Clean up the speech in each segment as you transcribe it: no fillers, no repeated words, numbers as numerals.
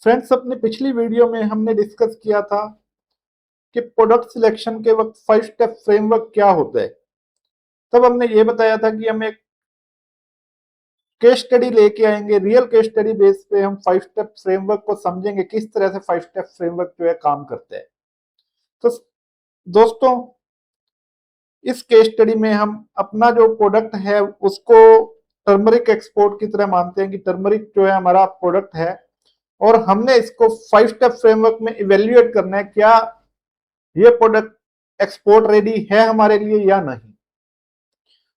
Friends, अपनी पिछली video में हमने डिस्कस किया था कि प्रोडक्ट सिलेक्शन के वक्त 5 स्टेप फ्रेमवर्क क्या होता है। तब हमने ये बताया था कि हम एक केस स्टडी लेके आएंगे, रियल केस स्टडी बेस पे हम 5 स्टेप फ्रेमवर्क को समझेंगे, किस तरह से 5 स्टेप फ्रेमवर्क जो है काम करते हैं। तो दोस्तों, इस केस स्टडी में हम अपना जो प्रोडक्ट है उसको टर्मरिक एक्सपोर्ट की तरह मानते हैं कि टर्मरिक जो है हमारा प्रोडक्ट है और हमने इसको 5 स्टेप फ्रेमवर्क में इवेल्युएट करना है, क्या ये प्रोडक्ट एक्सपोर्ट रेडी है हमारे लिए या नहीं।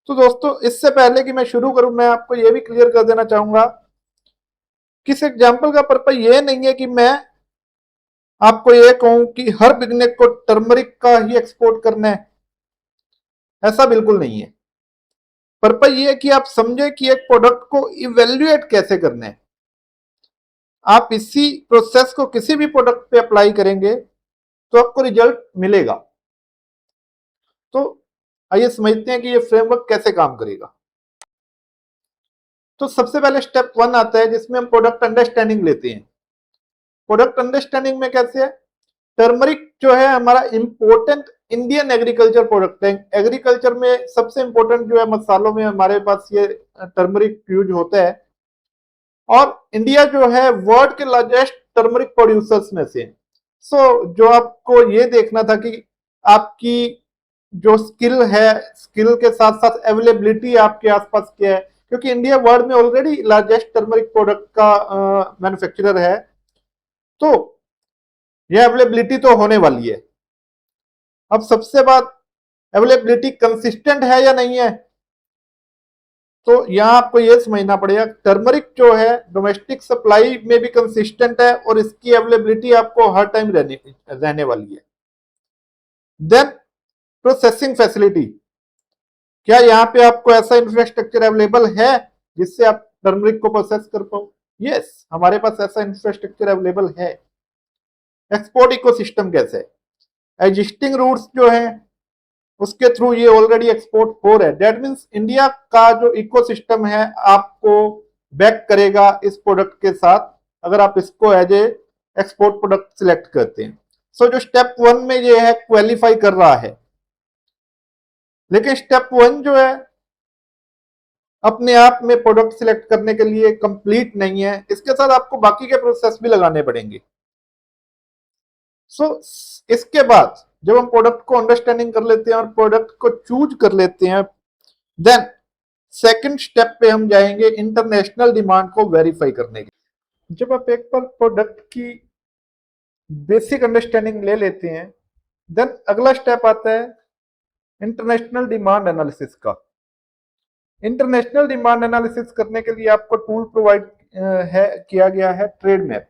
तो दोस्तों, इससे पहले कि मैं शुरू करूं, मैं आपको ये भी क्लियर कर देना चाहूंगा कि इस एग्जाम्पल का पर्पज ये नहीं है कि मैं आपको ये कहूं कि हर बिजनेस को टर्मरिक का ही एक्सपोर्ट करना है। ऐसा बिल्कुल नहीं है। पर्पज ये है कि आप समझे कि एक प्रोडक्ट को इवेल्युएट कैसे करना है। आप इसी प्रोसेस को किसी भी प्रोडक्ट पे अप्लाई करेंगे तो आपको रिजल्ट मिलेगा। तो आइए समझते हैं कि ये फ्रेमवर्क कैसे काम करेगा। तो सबसे पहले स्टेप 1 आता है जिसमें हम प्रोडक्ट अंडरस्टैंडिंग लेते हैं। प्रोडक्ट अंडरस्टैंडिंग में कैसे है, टर्मरिक जो है हमारा इंपॉर्टेंट इंडियन एग्रीकल्चर प्रोडक्ट है। एग्रीकल्चर में सबसे इंपॉर्टेंट जो है मसालों में हमारे पास ये टर्मरिक यूज होता है और इंडिया जो है वर्ल्ड के लार्जेस्ट टर्मरिक प्रोड्यूसर्स में से। जो आपको ये देखना था कि आपकी जो स्किल है, स्किल के साथ साथ अवेलेबिलिटी आपके आसपास क्या है, क्योंकि इंडिया वर्ल्ड में ऑलरेडी लार्जेस्ट टर्मरिक प्रोडक्ट का मैन्युफैक्चरर है। तो यह अवेलेबिलिटी तो होने वाली है। अब सबसे बात, अवेलेबिलिटी कंसिस्टेंट है या नहीं है। तो यहां आपको यह समझना पड़ेगा, टर्मरिक जो है डोमेस्टिक सप्लाई में भी कंसिस्टेंट है और इसकी अवेलेबिलिटी आपको हर टाइम रहने वाली है। देन प्रोसेसिंग फैसिलिटी, क्या यहाँ पे आपको ऐसा इंफ्रास्ट्रक्चर अवेलेबल है जिससे आप टर्मरिक को प्रोसेस कर पाओ। यस, हमारे पास ऐसा इंफ्रास्ट्रक्चर अवेलेबल है। एक्सपोर्ट इकोसिस्टम कैसे है, एग्जिस्टिंग रूट्स जो है उसके थ्रू ये ऑलरेडी एक्सपोर्ट हो रहा है। दैट मीन्स इंडिया का जो इकोसिस्टम है आपको बैक करेगा इस प्रोडक्ट के साथ, अगर आप इसको as a export product select करते हैं। जो स्टेप 1 में ये है क्वालिफाई कर रहा है, लेकिन स्टेप 1 जो है अपने आप में प्रोडक्ट सिलेक्ट करने के लिए कंप्लीट नहीं है, इसके साथ आपको बाकी के प्रोसेस भी लगाने पड़ेंगे। इसके बाद जब हम प्रोडक्ट को अंडरस्टैंडिंग कर लेते हैं और प्रोडक्ट को चूज कर लेते हैं, देन सेकंड स्टेप पे हम जाएंगे इंटरनेशनल डिमांड को वेरीफाई करने के। जब आप एक बार प्रोडक्ट की बेसिक अंडरस्टैंडिंग ले लेते हैं, देन अगला स्टेप आता है इंटरनेशनल डिमांड एनालिसिस का। इंटरनेशनल डिमांड एनालिसिस करने के लिए आपको टूल प्रोवाइड किया गया है ट्रेड मैप।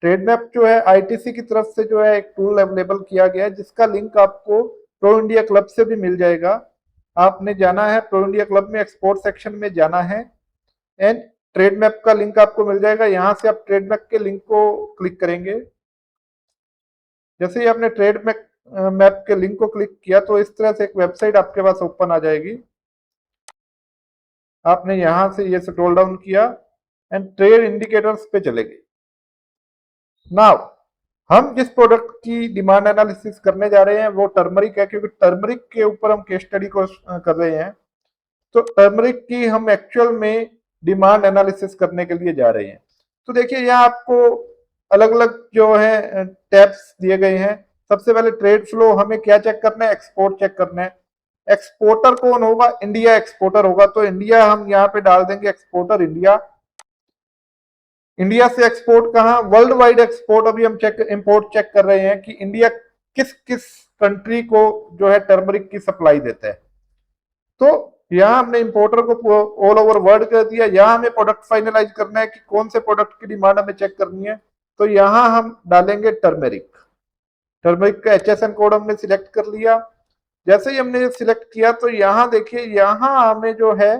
ट्रेड मैप जो है आईटीसी की तरफ से जो है एक टूल अवेलेबल किया गया है, जिसका लिंक आपको प्रो इंडिया क्लब से भी मिल जाएगा। आपने जाना है प्रो इंडिया क्लब में, एक्सपोर्ट सेक्शन में जाना है एंड ट्रेड मैप का लिंक आपको मिल जाएगा। यहां से आप ट्रेड मैप के लिंक को क्लिक करेंगे। जैसे ही आपने ट्रेड मैप के लिंक को क्लिक किया तो इस तरह से एक वेबसाइट आपके पास ओपन आ जाएगी। आपने यहां से ये स्क्रॉल डाउन किया एंड ट्रेड इंडिकेटर्स पे चले गए। नाउ हम जिस प्रोडक्ट की डिमांड एनालिसिस करने जा रहे हैं वो टर्मरिक है, क्योंकि टर्मरिक के ऊपर हम केस स्टडी को कर रहे हैं। तो टर्मरिक की हम एक्चुअल में डिमांड एनालिसिस करने के लिए जा रहे हैं। तो देखिए, यहाँ आपको अलग अलग जो है टैब्स दिए गए हैं। सबसे पहले ट्रेड फ्लो, हमें क्या चेक करना है, एक्सपोर्ट चेक करना है। एक्सपोर्टर कौन होगा, इंडिया एक्सपोर्टर होगा, तो इंडिया हम यहाँ पे डाल देंगे, एक्सपोर्टर इंडिया। इंडिया से एक्सपोर्ट कहां, वर्ल्ड वाइड एक्सपोर्ट अभी हम इंपोर्ट चेक कर रहे हैं कि इंडिया किस किस कंट्री को जो है टर्मरिक की सप्लाई देता है। तो यहां हमने इंपोर्टर को ऑल ओवर वर्ल्ड कर दिया। यहां हमें प्रोडक्ट फाइनलाइज करना है कि कौन से प्रोडक्ट की डिमांड हमें चेक करनी है। तो यहां हम डालेंगे टर्मरिक। टर्मरिक का HSN कोड हमने सिलेक्ट कर लिया। जैसे ही हमने सिलेक्ट किया तो यहां देखिए, यहां हमें जो है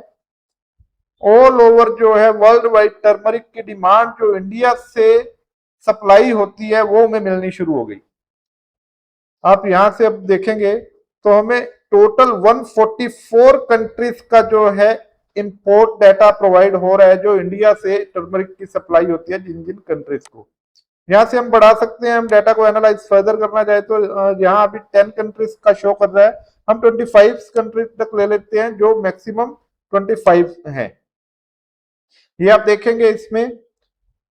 ऑल ओवर जो है वर्ल्ड वाइड टर्मरिक की डिमांड जो इंडिया से सप्लाई होती है वो हमें मिलनी शुरू हो गई। आप यहां से अब देखेंगे तो हमें टोटल 144 कंट्रीज का जो है इंपोर्ट डाटा प्रोवाइड हो रहा है जो इंडिया से टर्मरिक की सप्लाई होती है जिन जिन कंट्रीज को। यहाँ से हम बढ़ा सकते हैं, हम डाटा को एनालाइज फर्दर करना चाहे तो यहाँ अभी 10 कंट्रीज का शो कर रहा है, हम 25 कंट्रीज तक ले लेते हैं जो मैक्सिमम 25 है। ये आप देखेंगे इसमें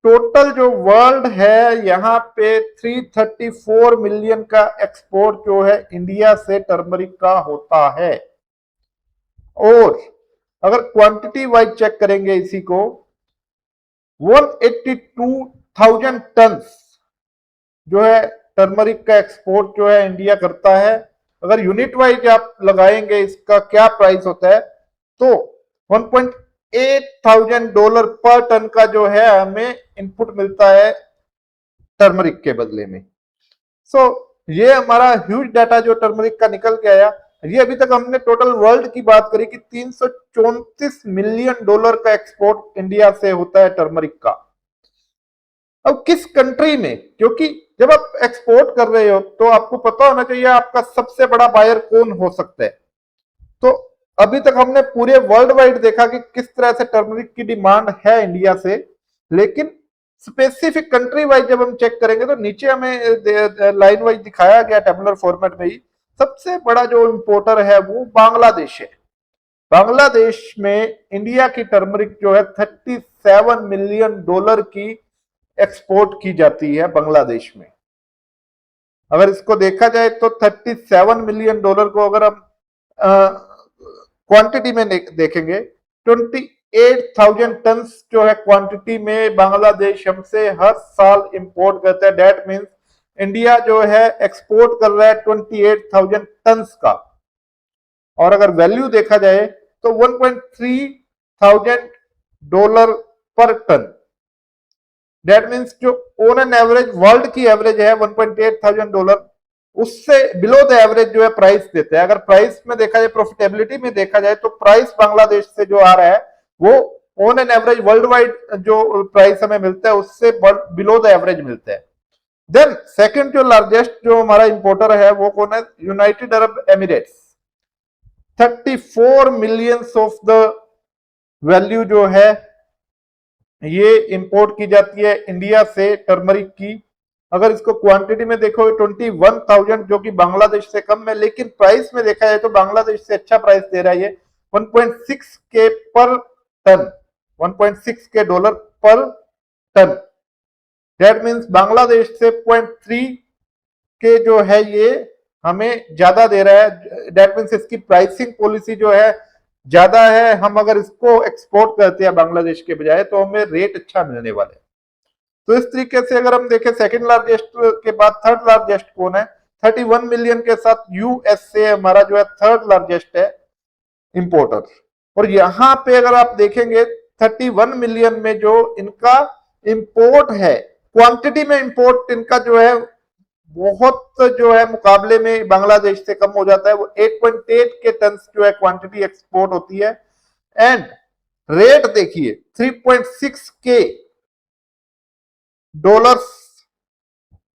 टोटल जो वर्ल्ड है यहाँ पे 334 मिलियन का एक्सपोर्ट जो है इंडिया से टर्मरिक का होता है। और अगर क्वांटिटी वाइज चेक करेंगे इसी को 182,000 टन जो है टर्मरिक का एक्सपोर्ट जो है इंडिया करता है। अगर यूनिट वाइज आप लगाएंगे इसका क्या प्राइस होता है तो 1.8 डॉलर पर टन का जो है हमें इनपुट मिलता है टर्मरिक के बदले में। सो ये हमारा ह्यूज डाटा जो टर्मरिक का निकल के आया। ये अभी तक हमने टोटल वर्ल्ड की बात करी कि 334 मिलियन डॉलर का एक्सपोर्ट इंडिया से होता है टर्मरिक का। अब किस कंट्री में, क्योंकि जब आप एक्सपोर्ट कर रहे हो तो आपको पता होना चाहिए आपका सबसे बड़ा बायर कौन हो सकता है। तो अभी तक हमने पूरे वर्ल्ड वाइड देखा कि किस तरह से टर्मरिक की डिमांड है इंडिया से, लेकिन स्पेसिफिक कंट्री वाइज जब हम चेक करेंगे तो नीचे हमें लाइन वाइज दिखाया गया टेबुलर फॉर्मेट में ही। सबसे बड़ा जो इंपोर्टर है वो बांग्लादेश है। बांग्लादेश में इंडिया की टर्मरिक जो है 37 मिलियन डॉलर की एक्सपोर्ट की जाती है बांग्लादेश में। अगर इसको देखा जाए तो 37 मिलियन डॉलर को अगर हम क्वांटिटी में देखेंगे 28,000 टन जो है क्वांटिटी में बांग्लादेश हमसे हर साल इंपोर्ट करता है। दैट मींस इंडिया जो है एक्सपोर्ट कर रहा है 28,000 टन का। और अगर वैल्यू देखा जाए तो 1.3 डॉलर पर टन। दैट मींस जो ऑन एन एवरेज वर्ल्ड की एवरेज है 1.8 डॉलर, उससे बिलो द एवरेज जो है प्राइस देता है। अगर प्राइस में देखा जाए, प्रॉफिटेबिलिटी में देखा जाए तो प्राइस बांग्लादेश से जो आ रहा है वो on an average world wide जो प्राइस हमें मिलता है उससे बिलो द एवरेज मिलता है। देन सेकंड जो लार्जेस्ट जो हमारा इंपोर्टर है वो कौन है, United Arab Emirates. 34 million of the value जो है ये इंपोर्ट की जाती है इंडिया से टर्मरिक की। अगर इसको क्वांटिटी में देखो 21,000 जो कि बांग्लादेश से कम है, लेकिन प्राइस में देखा जाए तो बांग्लादेश से अच्छा प्राइस दे रहा है ये 1.6 के पर टन, 1.6 के डॉलर पर टन। दैट मींस बांग्लादेश से 0.3 के जो है ये हमें ज्यादा दे रहा है। दैट मींस इसकी प्राइसिंग पॉलिसी जो है ज्यादा है। हम अगर इसको एक्सपोर्ट करते हैं बांग्लादेश के बजाय तो हमें रेट अच्छा मिलने वाला है। तो इस तरीके से अगर हम देखें सेकंड लार्जेस्ट के बाद थर्ड लार्जेस्ट कौन है, 31 मिलियन के साथ यूएसए हमारा जो है थर्ड लार्जेस्ट है इंपोर्टर। और यहां पे अगर आप देखेंगे 31 मिलियन में जो इनका इंपोर्ट है, क्वांटिटी में इंपोर्ट इनका जो है बहुत जो है मुकाबले में बांग्लादेश से कम हो जाता है। वो 8.8 के टन जो है क्वांटिटी एक्सपोर्ट होती है। एंड रेट देखिए 3.6 के डॉलर्स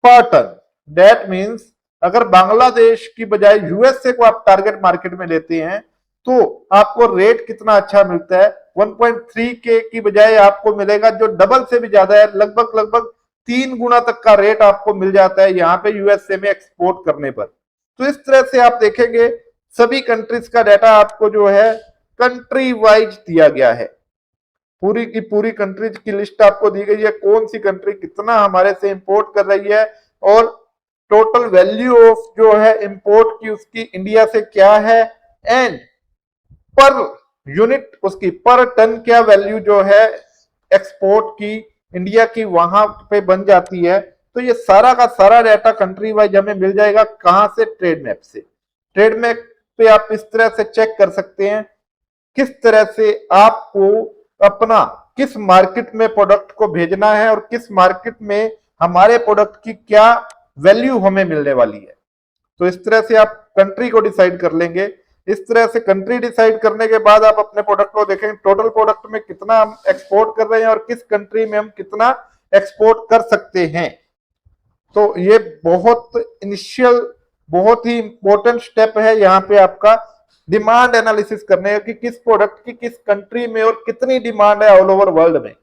पर टन। दैट मींस अगर बांग्लादेश की बजाय यूएसए को आप टारगेट मार्केट में लेते हैं तो आपको रेट कितना अच्छा मिलता है। 1.3 के की बजाय आपको मिलेगा जो डबल से भी ज्यादा है, लगभग 3 गुना तक का रेट आपको मिल जाता है यहाँ पे यूएसए में एक्सपोर्ट करने पर। तो इस तरह से आप देखेंगे सभी कंट्रीज का डाटा आपको जो है कंट्री वाइज दिया गया है। पूरी की पूरी कंट्रीज की लिस्ट आपको दी गई है, कौन सी कंट्री कितना हमारे से इंपोर्ट कर रही है और टोटल वैल्यू ऑफ जो है इंपोर्ट की उसकी इंडिया से क्या है, एंड पर यूनिट उसकी पर टन क्या वैल्यू जो है एक्सपोर्ट की इंडिया की वहां पे बन जाती है। तो ये सारा का सारा डाटा कंट्री वाइज हमें मिल जाएगा। कहां से, ट्रेड मैप से। ट्रेड मैप पे आप इस तरह से चेक कर सकते हैं किस तरह से आपको अपना किस मार्केट में प्रोडक्ट को भेजना है और किस मार्केट में हमारे प्रोडक्ट की क्या वैल्यू हमें मिलने वाली है। तो इस तरह से आप कंट्री को डिसाइड कर लेंगे। इस तरह से कंट्री डिसाइड करने के बाद आप अपने प्रोडक्ट को देखेंगे टोटल प्रोडक्ट में कितना हम एक्सपोर्ट कर रहे हैं और किस कंट्री में हम कितना एक्सपोर्ट कर सकते हैं। तो ये बहुत इनिशियल बहुत ही इंपॉर्टेंट स्टेप है यहाँ पे आपका डिमांड एनालिसिस करने का कि किस प्रोडक्ट की किस कंट्री में और कितनी डिमांड है ऑल ओवर वर्ल्ड में।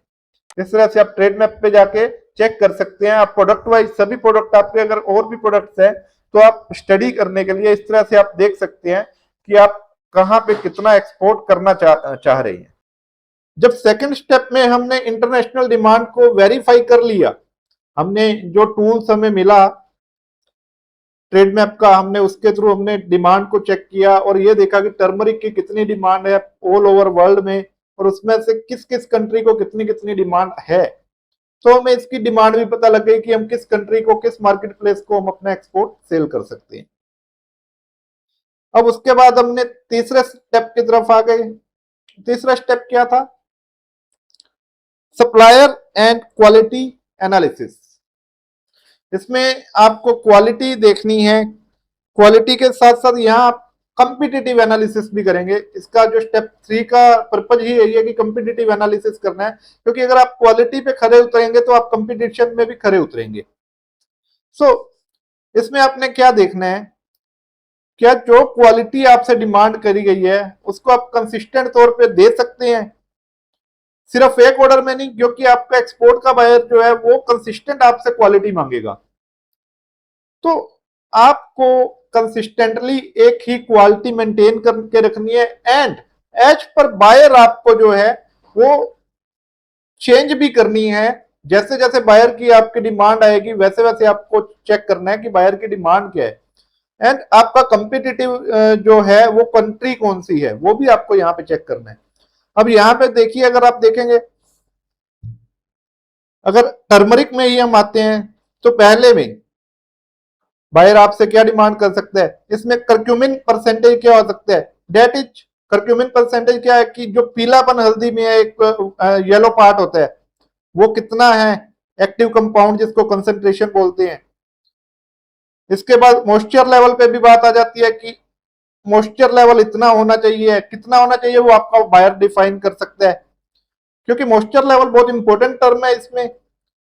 इस तरह से आप ट्रेड मैप पे जाके चेक कर सकते हैं। आप प्रोडक्ट वाइज सभी प्रोडक्ट आपके अगर और भी प्रोडक्ट्स हैं तो आप स्टडी करने के लिए इस तरह से आप देख सकते हैं कि आप कहां पे कितना एक्सपोर्ट करना चाह रहे हैं। जब सेकंड स्टेप में हमने इंटरनेशनल डिमांड को वेरीफाई कर लिया, हमने जो टूल्स हमें मिला ट्रेड मैप का, हमने उसके थ्रू हमने डिमांड को चेक किया और ये देखा कि टर्मरिक की कितनी डिमांड है ऑल ओवर वर्ल्ड में और उसमें से किस किस कंट्री को कितनी कितनी डिमांड है, तो हमें इसकी डिमांड भी पता लग गई कि हम किस कंट्री को किस मार्केट प्लेस को हम अपना एक्सपोर्ट सेल कर सकते हैं। अब उसके बाद हमने तीसरे स्टेप की तरफ आ गए। तीसरा स्टेप क्या था? Supplier and quality analysis. इसमें आपको क्वालिटी देखनी है, क्वालिटी के साथ साथ यहाँ आप कंपिटिटिव एनालिसिस भी करेंगे। इसका जो स्टेप 3 का पर्पज ही यही है कि कंपिटिटिव एनालिसिस करना है, क्योंकि अगर आप क्वालिटी पे खरे उतरेंगे तो आप कंपटीशन में भी खरे उतरेंगे। इसमें आपने क्या देखना है, क्या जो क्वालिटी आपसे डिमांड करी गई है उसको आप कंसिस्टेंट तौर पे दे सकते हैं, सिर्फ एक ऑर्डर में नहीं, क्योंकि आपका एक्सपोर्ट का बायर जो है वो कंसिस्टेंट आपसे क्वालिटी मांगेगा। तो आपको कंसिस्टेंटली एक ही क्वालिटी मेंटेन करके रखनी है एंड एज पर बायर आपको जो है वो चेंज भी करनी है। जैसे जैसे बायर की आपकी डिमांड आएगी वैसे वैसे आपको चेक करना है कि बायर की डिमांड क्या है एंड आपका कंपिटिटिव जो है वो कंट्री कौन सी है वो भी आपको यहाँ पे चेक करना है। अब यहाँ पे देखिए, अगर आप देखेंगे, अगर टर्मरिक में ही हम आते हैं तो पहले में बायर आपसे क्या डिमांड कर सकता है, इसमें करक्यूमिन परसेंटेज क्या हो सकता है, डेट इज करक्यूमिन परसेंटेज क्या है कि जो पीलापन हल्दी में एक येलो पार्ट होता है वो कितना है, एक्टिव कंपाउंड जिसको कंसंट्रेशन बोलते हैं। इसके बाद मॉइस्चर लेवल पे भी बात आ जाती है कि मॉइस्चर लेवल इतना होना चाहिए, कितना होना चाहिए वो आपका बायर डिफाइन कर सकता है, क्योंकि मॉइस्चर लेवल बहुत इंपॉर्टेंट टर्म है इसमें,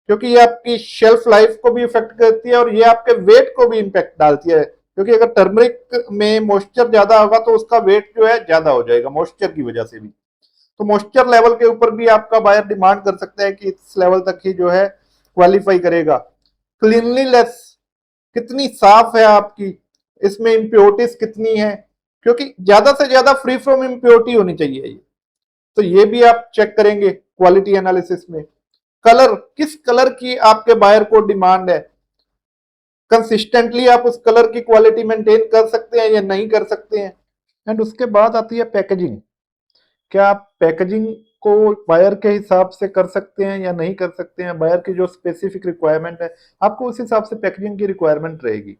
क्योंकि ये आपकी शेल्फ लाइफ को भी इफेक्ट करती है और ये आपके वेट को भी इम्पैक्ट डालती है, क्योंकि अगर टर्मरिक में मॉइस्चर ज्यादा होगा तो उसका वेट जो है ज्यादा हो जाएगा मॉइस्चर की वजह से भी। तो मॉइस्चर लेवल के ऊपर भी आपका बायर डिमांड कर सकता है कि इस लेवल तक ही जो है क्वालिफाई करेगा। क्लीनलीनेस कितनी साफ है आपकी, इसमें इम्प्योरिटीज कितनी है, क्योंकि ज्यादा से ज्यादा फ्री फ्रॉम इम्प्योरिटी होनी चाहिए ये, तो ये भी आप चेक करेंगे क्वालिटी एनालिसिस में। कलर, किस कलर की आपके बायर को डिमांड है, कंसिस्टेंटली आप उस कलर की क्वालिटी मेंटेन कर सकते हैं या नहीं कर सकते हैं। एंड उसके बाद आती है पैकेजिंग, क्या आप पैकेजिंग को बायर के हिसाब से कर सकते हैं या नहीं कर सकते हैं, बायर की जो स्पेसिफिक रिक्वायरमेंट है आपको उस हिसाब से पैकेजिंग की रिक्वायरमेंट रहेगी।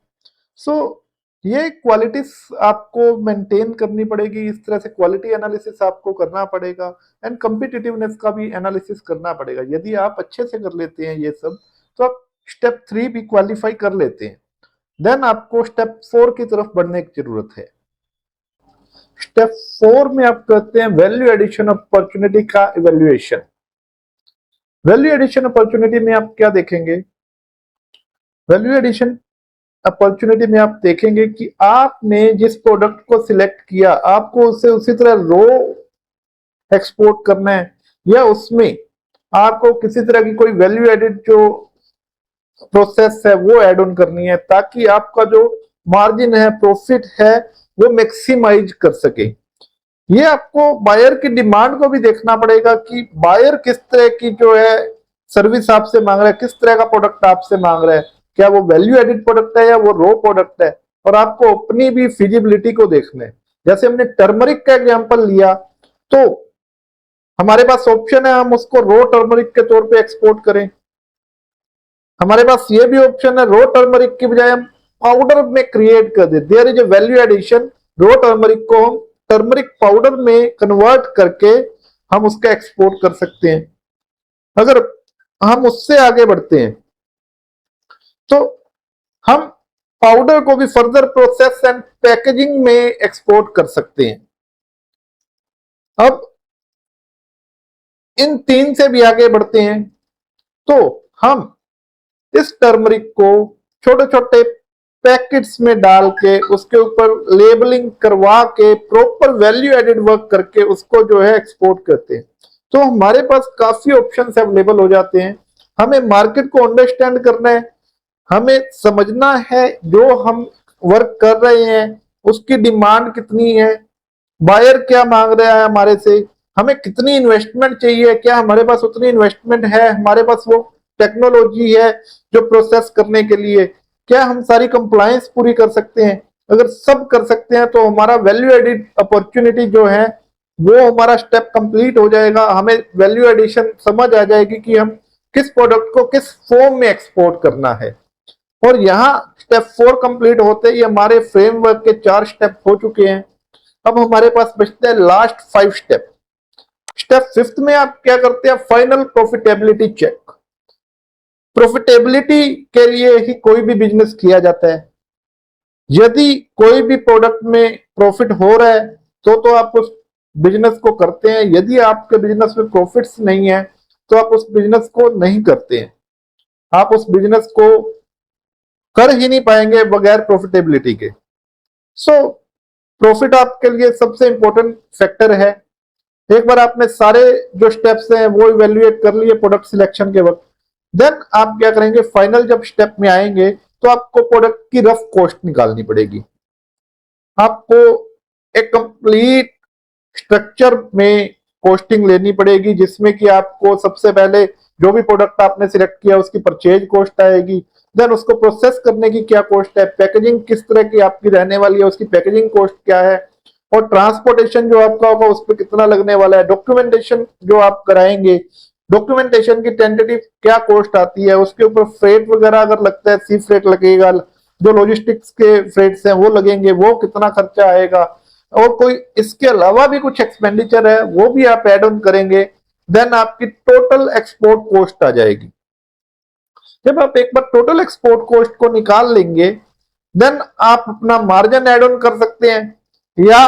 सो ये क्वालिटीज आपको मेंटेन करनी पड़ेगी, इस तरह से क्वालिटी एनालिसिस आपको करना पड़ेगा एंड कम्पिटिटिवनेस का भी एनालिसिस करना पड़ेगा। यदि आप अच्छे से कर लेते हैं ये सब तो आप स्टेप 3 भी क्वालिफाई कर लेते हैं, देन आपको स्टेप 4 की तरफ बढ़ने की जरूरत है। स्टेप 4 में आप करते हैं वैल्यू एडिशन अपॉर्चुनिटी का इवेल्युएशन। वैल्यू एडिशन अपॉर्चुनिटी में आप क्या देखेंगे, वैल्यू एडिशन अपॉर्चुनिटी में आप देखेंगे कि आपने जिस प्रोडक्ट को सिलेक्ट किया आपको उसे उसी तरह रो एक्सपोर्ट करना है या उसमें आपको किसी तरह की कोई वैल्यू एडिड जो प्रोसेस है वो ऐड ऑन करनी है, ताकि आपका जो मार्जिन है, प्रॉफिट है, वो मैक्सिमाइज कर सके। ये आपको बायर की डिमांड को भी देखना पड़ेगा कि बायर किस तरह की जो है सर्विस आपसे मांग रहा है, किस तरह का प्रोडक्ट आपसे मांग रहा है, क्या वो वैल्यू एडिड प्रोडक्ट है या वो रो प्रोडक्ट है, और आपको अपनी भी फिजिबिलिटी को देखना है। जैसे हमने टर्मरिक का एग्जांपल लिया तो हमारे पास ऑप्शन है हम उसको रो टर्मरिक के तौर पे एक्सपोर्ट करें, हमारे पास ये भी ऑप्शन है रो टर्मरिक की बजाय हम पाउडर में क्रिएट कर दे, there is a value addition, raw turmeric को हम टर्मरिक पाउडर में कन्वर्ट करके हम उसका एक्सपोर्ट कर सकते हैं। अगर हम उससे आगे बढ़ते हैं तो हम पाउडर को भी फर्दर प्रोसेस एंड पैकेजिंग में एक्सपोर्ट कर सकते हैं। अब इन 3 से भी आगे बढ़ते हैं तो हम इस टर्मरिक को छोटे छोटे पैकेट्स में डाल के उसके ऊपर लेबलिंग करवा के प्रॉपर वैल्यू एडेड वर्क करके उसको जो है एक्सपोर्ट करते हैं। तो हमारे पास काफी ऑप्शंस अवेलेबल हो जाते हैं। हमें मार्केट को अंडरस्टैंड करना है, हमें समझना है जो हम वर्क कर रहे हैं उसकी डिमांड कितनी है, बायर क्या मांग रहा है हमारे से, हमें कितनी इन्वेस्टमेंट चाहिए, क्या हमारे पास उतनी इन्वेस्टमेंट है, हमारे पास वो टेक्नोलॉजी है जो प्रोसेस करने के लिए, क्या हम सारी कंप्लायंस पूरी कर सकते हैं। अगर सब कर सकते हैं तो हमारा वैल्यू एडिड अपॉर्चुनिटी जो है वो हमारा स्टेप कंप्लीट हो जाएगा। हमें वैल्यू एडिशन समझ आ जाएगी कि हम किस प्रोडक्ट को किस फॉर्म में एक्सपोर्ट करना है। और यहाँ स्टेप 4 कंप्लीट होते ही हमारे फ्रेमवर्क के 4 स्टेप हो चुके हैं। अब हमारे पास बचते हैं लास्ट 5 स्टेप। स्टेप 5 में आप क्या करते हैं, फाइनल प्रॉफिटेबिलिटी चेक। प्रॉफिटेबिलिटी के लिए ही कोई भी बिजनेस किया जाता है। यदि कोई भी प्रोडक्ट में प्रॉफिट हो रहा है तो आप उस बिजनेस को करते हैं। यदि आपके बिजनेस में प्रॉफिट्स नहीं है तो आप उस बिजनेस को नहीं करते हैं। आप उस बिजनेस को कर ही नहीं पाएंगे बगैर प्रॉफिटेबिलिटी के। सो प्रॉफिट आपके लिए सबसे इंपॉर्टेंट फैक्टर है। एक बार आपने सारे जो स्टेप्स हैं वो इवेल्युएट कर लिए प्रोडक्ट सिलेक्शन के वक्त, देन आप क्या करेंगे, फाइनल जब स्टेप में आएंगे तो आपको प्रोडक्ट की रफ कॉस्ट निकालनी पड़ेगी। आपको एक कंप्लीट स्ट्रक्चर में कॉस्टिंग लेनी पड़ेगी जिसमें कि आपको सबसे पहले जो भी प्रोडक्ट आपने सिलेक्ट किया उसकी परचेज कॉस्ट आएगी, देन उसको प्रोसेस करने की क्या कॉस्ट है, पैकेजिंग किस तरह की आपकी रहने वाली है उसकी पैकेजिंग कॉस्ट क्या है, और ट्रांसपोर्टेशन जो आपका होगा उस पर कितना लगने वाला है, डॉक्यूमेंटेशन जो आप कराएंगे डॉक्यूमेंटेशन की टेंटेटिव क्या कॉस्ट आती है, उसके ऊपर फ्रेट वगैरह अगर लगता है सी फ्रेट लगेगा, जो लॉजिस्टिक्स के फ्रेट्स हैं वो लगेंगे, वो कितना खर्चा आएगा, और कोई इसके अलावा भी कुछ एक्सपेंडिचर है वो भी आप एड ऑन करेंगे, देन आपकी टोटल एक्सपोर्ट कॉस्ट आ जाएगी। जब आप एक बार टोटल एक्सपोर्ट कॉस्ट को निकाल लेंगे देन आप अपना मार्जिन एड ऑन कर सकते हैं, या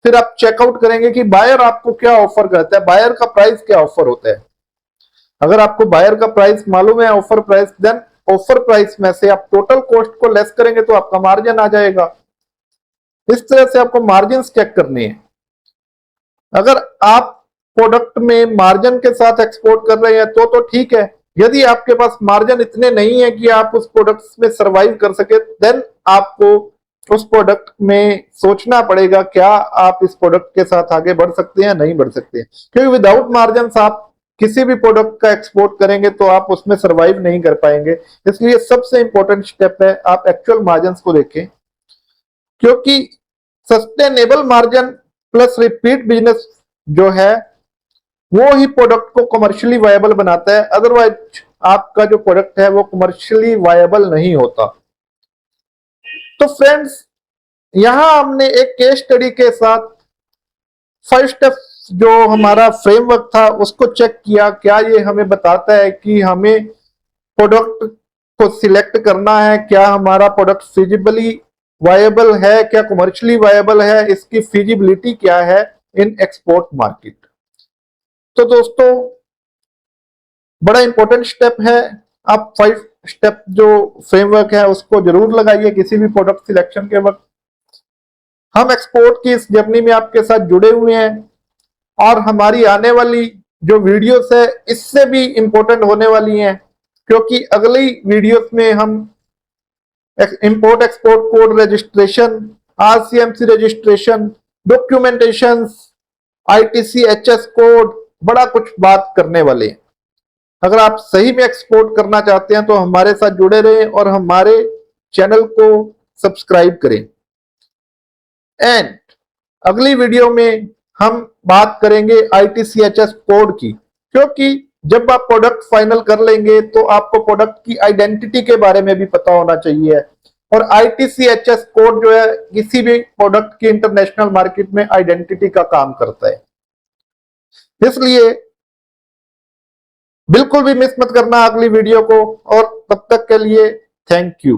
फिर आप चेकआउट करेंगे कि बायर आपको क्या ऑफर करता है, बायर का प्राइस क्या ऑफर होता है। अगर आपको बायर का प्राइस मालूम है offer price, then offer price में से आप टोटल कॉस्ट को लेस करेंगे तो आपका मार्जिन आ जाएगा। इस तरह से आपको मार्जिन चेक करनी है। अगर आप प्रोडक्ट में मार्जिन के साथ एक्सपोर्ट कर रहे हैं तो ठीक है। यदि आपके पास मार्जिन इतने नहीं है कि आप उस प्रोडक्ट में सरवाइव कर सके, देन आपको उस प्रोडक्ट में सोचना पड़ेगा क्या आप इस प्रोडक्ट के साथ आगे बढ़ सकते हैं नहीं बढ़ सकते हैं, क्योंकि विदाउट मार्जिन आप किसी भी प्रोडक्ट का एक्सपोर्ट करेंगे तो आप उसमें सरवाइव नहीं कर पाएंगे। इसलिए सबसे इंपॉर्टेंट स्टेप है आप एक्चुअल मार्जिन को देखें, क्योंकि sustainable margin plus repeat business जो है वो ही प्रोडक्ट को कमर्शियली वायबल बनाता है। अदरवाइज आपका जो प्रोडक्ट है वो कमर्शियली वायबल नहीं होता। तो फ्रेंड्स यहां हमने एक केस स्टडी के साथ 5 स्टेप जो हमारा फ्रेमवर्क था उसको चेक किया, क्या ये हमें बताता है कि हमें प्रोडक्ट को सिलेक्ट करना है, क्या हमारा प्रोडक्ट फिजिबली वायबल है, क्या कमर्शियली वायबल है, इसकी फिजिबिलिटी क्या है इन एक्सपोर्ट मार्केट। तो दोस्तों बड़ा इंपॉर्टेंट स्टेप है, आप 5 स्टेप जो फ्रेमवर्क है उसको जरूर लगाइए किसी भी प्रोडक्ट सिलेक्शन के वक्त। हम एक्सपोर्ट की इस जर्नी में आपके साथ जुड़े हुए हैं और हमारी आने वाली जो वीडियोस है इससे भी इंपॉर्टेंट होने वाली हैं, क्योंकि अगली वीडियोस में हम import export code registration, RCMC registration, documentation, ITC HS code, बड़ा कुछ बात करने वाले हैं। अगर आप सही में एक्सपोर्ट करना चाहते हैं तो हमारे साथ जुड़े रहें और हमारे चैनल को सब्सक्राइब करें। एंड अगली वीडियो में हम बात करेंगे आईटीसीएचएस कोड की, क्योंकि जब आप प्रोडक्ट फाइनल कर लेंगे तो आपको प्रोडक्ट की आइडेंटिटी के बारे में भी पता होना चाहिए, और आईटीसीएचएस कोड जो है किसी भी प्रोडक्ट की इंटरनेशनल मार्केट में आइडेंटिटी का काम करता है। इसलिए बिल्कुल भी मिस मत करना अगली वीडियो को, और तब तक के लिए थैंक यू।